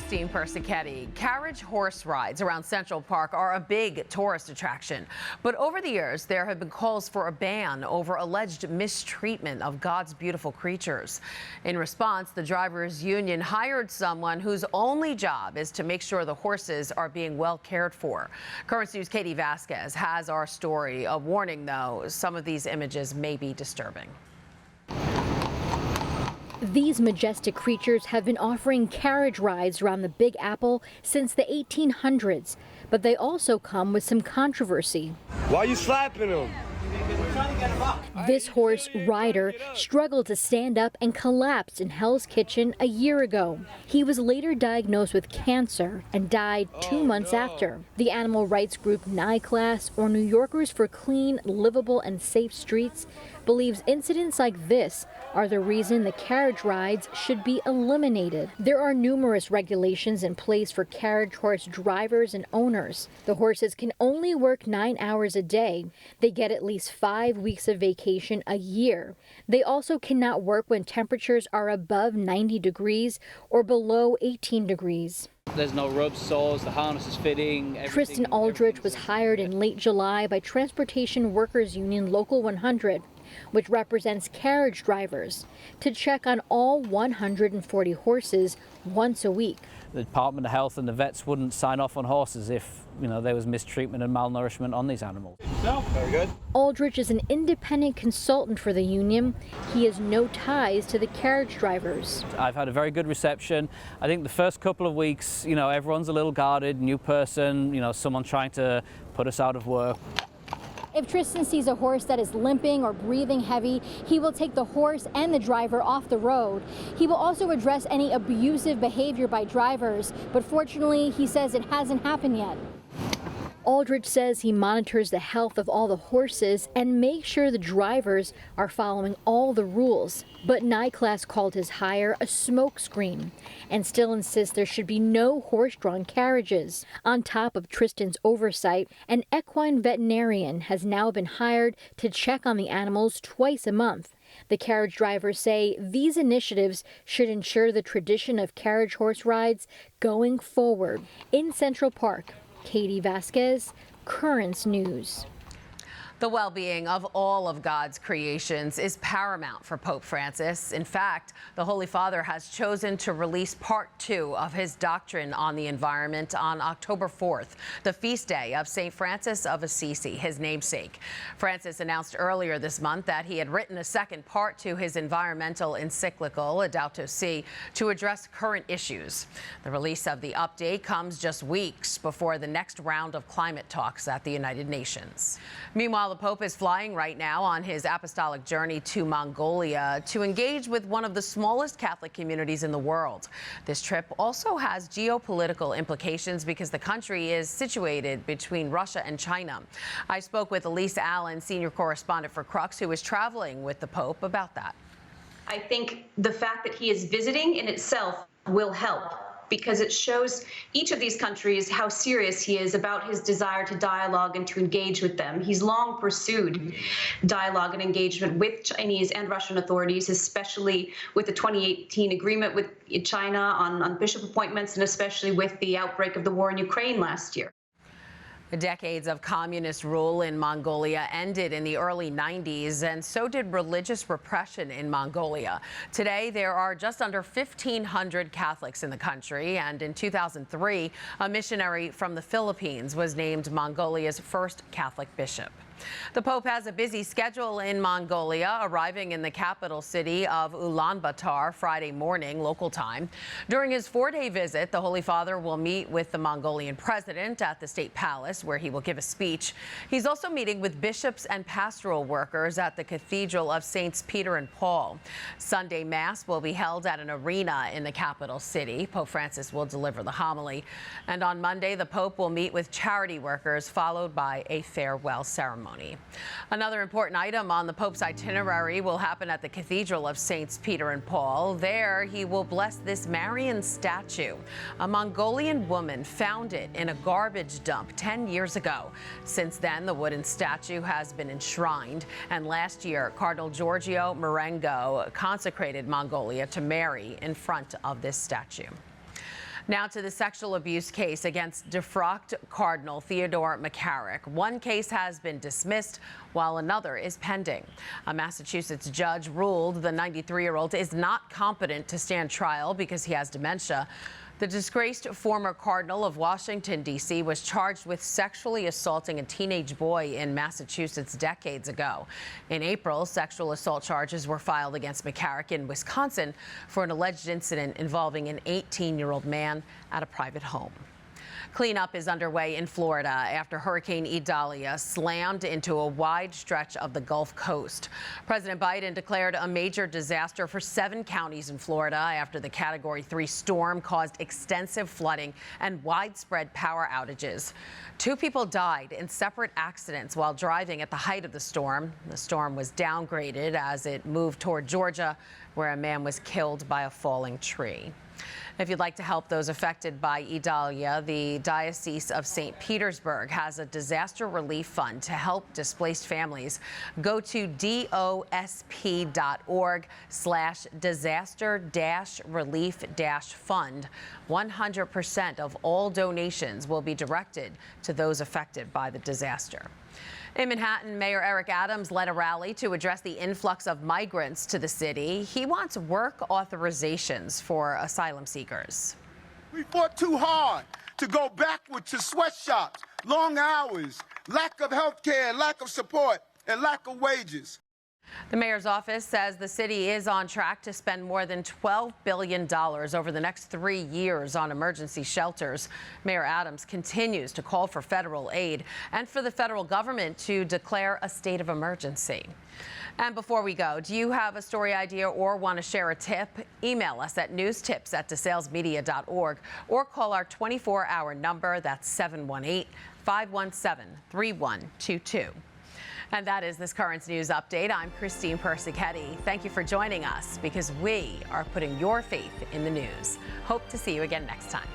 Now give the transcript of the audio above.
Christine Persichetti. Carriage horse rides around Central Park are a big tourist attraction. But over the years, there have been calls for a ban over alleged mistreatment of God's beautiful creatures. In response, the drivers' union hired someone whose only job is to make sure the horses are being well cared for. Current News' Katie Vasquez has our story. A warning, though, some of these images may be disturbing. These majestic creatures have been offering carriage rides around the Big Apple since the 1800s, but they also come with some controversy. Why are you slapping him? This horse, Ryder, struggled to stand up and collapsed in Hell's Kitchen a year ago. He was later diagnosed with cancer and died 2 months after. The animal rights group NYCLASS, or New Yorkers for Clean, Livable and Safe Streets, believes incidents like this are the reason the carriage rides should be eliminated. There are numerous regulations in place for carriage horse drivers and owners. The horses can only work 9 hours a day. They get at least 5 weeks of vacation a year. They also cannot work when temperatures are above 90 degrees or below 18 degrees. There's no rubs, soles, the harness is fitting. Tristan Aldrich was hired in late July by Transportation Workers Union Local 100, which represents carriage drivers, to check on all 140 horses once a week. The Department of Health and the vets wouldn't sign off on horses if, there was mistreatment and malnourishment on these animals. Very good. Aldrich is an independent consultant for the union. He has no ties to the carriage drivers. I've had a very good reception. I think the first couple of weeks, everyone's a little guarded, new person, someone trying to put us out of work. If Tristan sees a horse that is limping or breathing heavy, he will take the horse and the driver off the road. He will also address any abusive behavior by drivers, but fortunately, he says it hasn't happened yet. Aldrich says he monitors the health of all the horses and makes sure the drivers are following all the rules. But NYCLASS called his hire a smokescreen and still insists there should be no horse-drawn carriages. On top of Tristan's oversight, an equine veterinarian has now been hired to check on the animals twice a month. The carriage drivers say these initiatives should ensure the tradition of carriage horse rides going forward. In Central Park, Katie Vasquez, Currents News. The well-being of all of God's creations is paramount for Pope Francis. In fact, the Holy Father has chosen to release Part 2 of his doctrine on the environment on October 4th, the feast day of St. Francis of Assisi, his namesake. Francis announced earlier this month that he had written a second part to his environmental encyclical, Laudato Si, to address current issues. The release of the update comes just weeks before the next round of climate talks at the United Nations. Meanwhile, the Pope is flying right now on his apostolic journey to Mongolia to engage with one of the smallest Catholic communities in the world. This trip also has geopolitical implications because the country is situated between Russia and China. I spoke with Elise Allen, senior correspondent for Crux, who is traveling with the Pope, about that. I think the fact that he is visiting in itself will help, because it shows each of these countries how serious he is about his desire to dialogue and to engage with them. He's long pursued dialogue and engagement with Chinese and Russian authorities, especially with the 2018 agreement with China on bishop appointments, and especially with the outbreak of the war in Ukraine last year. Decades of communist rule in Mongolia ended in the early 90s, and so did religious repression in Mongolia. Today, there are just under 1,500 Catholics in the country, and in 2003, a missionary from the Philippines was named Mongolia's first Catholic bishop. The Pope has a busy schedule in Mongolia, arriving in the capital city of Ulaanbaatar Friday morning, local time. During his 4-day visit, the Holy Father will meet with the Mongolian president at the State Palace, where he will give a speech. He's also meeting with bishops and pastoral workers at the Cathedral of Saints Peter and Paul. Sunday Mass will be held at an arena in the capital city. Pope Francis will deliver the homily. And on Monday, the Pope will meet with charity workers, followed by a farewell ceremony. Another important item on the Pope's itinerary will happen at the Cathedral of Saints Peter and Paul. There, he will bless this Marian statue. A Mongolian woman found it in a garbage dump 10 years ago. Since then, the wooden statue has been enshrined, and last year, Cardinal Giorgio Marengo consecrated Mongolia to Mary in front of this statue. Now to the sexual abuse case against defrocked Cardinal Theodore McCarrick. One case has been dismissed while another is pending. A Massachusetts judge ruled the 93-year-old is not competent to stand trial because he has dementia. The disgraced former Cardinal of Washington, D.C. was charged with sexually assaulting a teenage boy in Massachusetts decades ago. In April, sexual assault charges were filed against McCarrick in Wisconsin for an alleged incident involving an 18-year-old man at a private home. Cleanup is underway in Florida after Hurricane E Dahlia slammed into a wide stretch of the Gulf Coast. President Biden declared a major disaster for 7 counties in Florida after the Category 3 storm caused extensive flooding and widespread power outages. 2 people died in separate accidents while driving at the height of the storm. The storm was downgraded as it moved toward Georgia, where a man was killed by a falling tree. If you'd like to help those affected by E Dahlia, the Diocese of St. Petersburg has a disaster relief fund to help displaced families. Go to dosp.org/disaster-relief-fund. 100% of all donations will be directed to those affected by the disaster. In Manhattan, Mayor Eric Adams led a rally to address the influx of migrants to the city. He wants work authorizations for asylum seekers. We fought too hard to go backward to sweatshops, long hours, lack of health care, lack of support, and lack of wages. The mayor's office says the city is on track to spend more than $12 billion over the next 3 years on emergency shelters. Mayor Adams continues to call for federal aid and for the federal government to declare a state of emergency. And before we go, do you have a story idea or want to share a tip? Email us at newstips@desalesmedia.org or call our 24-hour number. That's 718-517-3122. And that is this Currents News Update. I'm Christine Persichetti. Thank you for joining us because we are putting your faith in the news. Hope to see you again next time.